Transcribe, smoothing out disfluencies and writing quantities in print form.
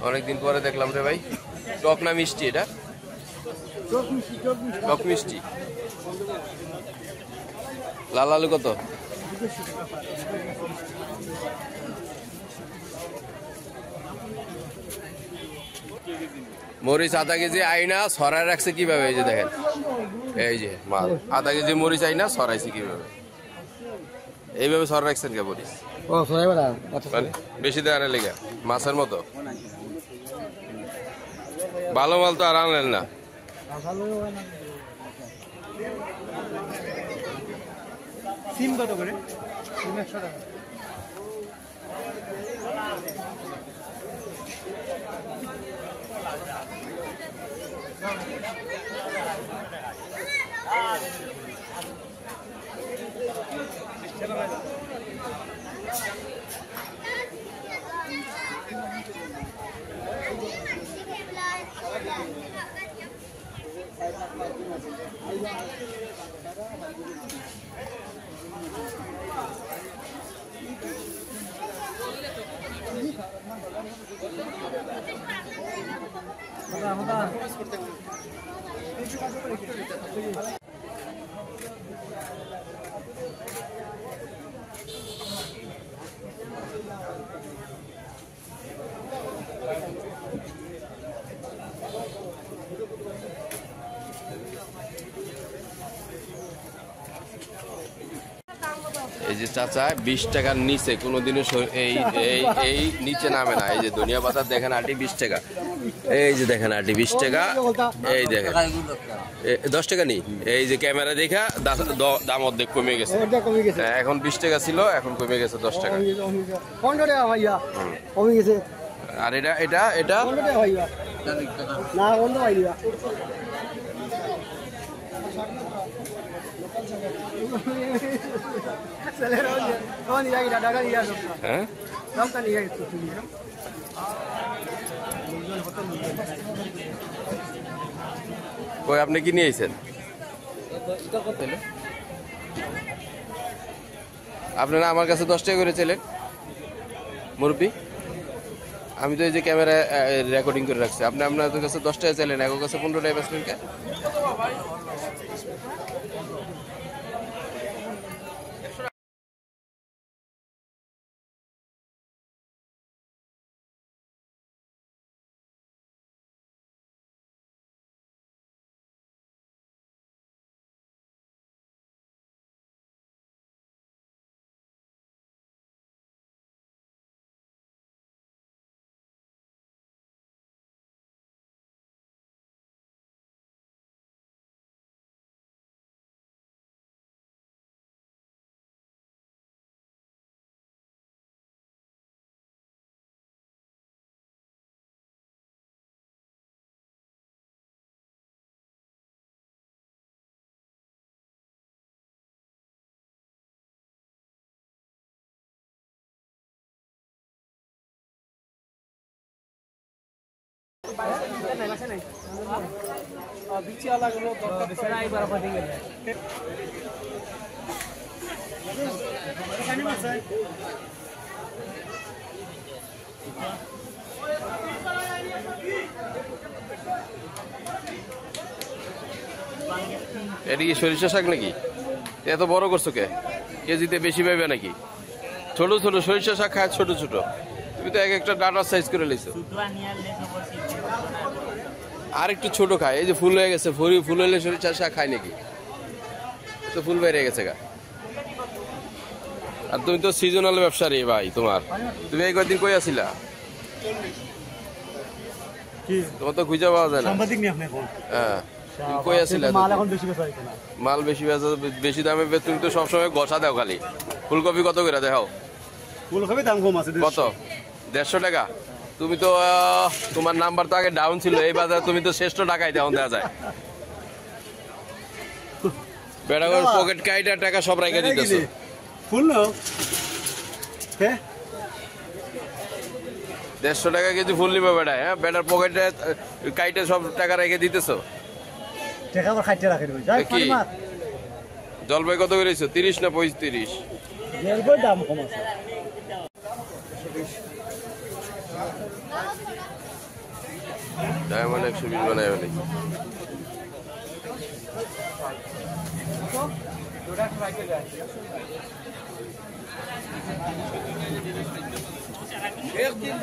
অনেকদিন পরে দেখলাম রে ভাই। টক না মিষ্টি এটা? টক মিষ্টি। লাল আলু কত? মরিচ আধা কেজি আইনা সরাই রাখছে কিভাবে? এই যে দেখেন, এই যে মাল আধা কেজি মরিচ আইনা সরাইছে কিভাবে? এইভাবে সরাই রাখছেন কে মরিচ? বেশি দেওয়ার লেগে মাছের মতো। ভালো মাল তো আর আনলেন না। সিম কত করে? 100 টাকা। এই যে চাচা 20 টাকার নিচে কোনোদিনও এই এই এই নিচে নামে না। এই যে ধনিয়া পাতা দেখেন আটি 20 টাকা। এই যে দেখেন আটি 20 টাকা। এই দেখেন 10 টাকা নি। এই যে ক্যামেরা দেখা দাম অর্ধেক কমে গেছে। এখন 20 টাকা ছিল, এখন কমে গেছে 10 টাকা। আর এটা এটা এটা হ্যাঁ কই আপনি কি নিয়েছেন? আপনারা আমার কাছে 10 টাকা করে চাইলেন মুরব্বী। আমি তো এই যে ক্যামেরা রেকর্ডিং করে রাখছি। আপনি আপনাদের কাছে 10 টাকা চাইলেন, এক কাছে 15 টাকা বেচলেন কে? এটা কি সরিষা শাক নাকি? এত বড় করছো কে? কেজিতে বেশি পাইবে নাকি? ছোট ছোট সরিষা শাক খায়, ছোট ছোট। তুমি তো এক একটা ডাটার সাইজ করে লইছো। আর একটু ছোট খায়। এই যে ফুল হয়ে গেছে, ফুল হলে সরিষা শাক খায় নাকি? তো ফুল বেরিয়ে গেছে গা। আর তুমি তো সিজনাল ব্যবসায়ী ভাই। তুমি এই কয়েকদিন কই আছিলা? তোমার তো খুঁজে পাওয়া যায় না। হ্যাঁ, তুমি কই আছিলা? মাল বেশি বেশি দামে তুমি তো সবসময় গসা দাও খালি। ফুলকপি কত করে দেখাও? ফুলকপি দাম কম আছে। কত? 150 টাকা। তুমি তো তোমার নাম্বার তো আগে ডাউন ছিল। এই বাজারে তুমি তো শ্রেষ্ঠ টাকায় দেওয়া দেওয়া যায়। বেড়াগর পকেট কাইটা টাকা সব রেখে দিতেছো। ফুল নাও। হ্যাঁ 150 টাকা কেজি ফুল নিবে বেড়া। হ্যাঁ, বেড়ার পকেটে কাইটে সব টাকা রেখে দিতেছো। টাকা আবার খাইতে রাখে দিবে। যাই কি জলপাই কত করেছো? 30 না 35? জলপাই দাম কম আছে। এমন 120 বানায় ফেলি। एक दिन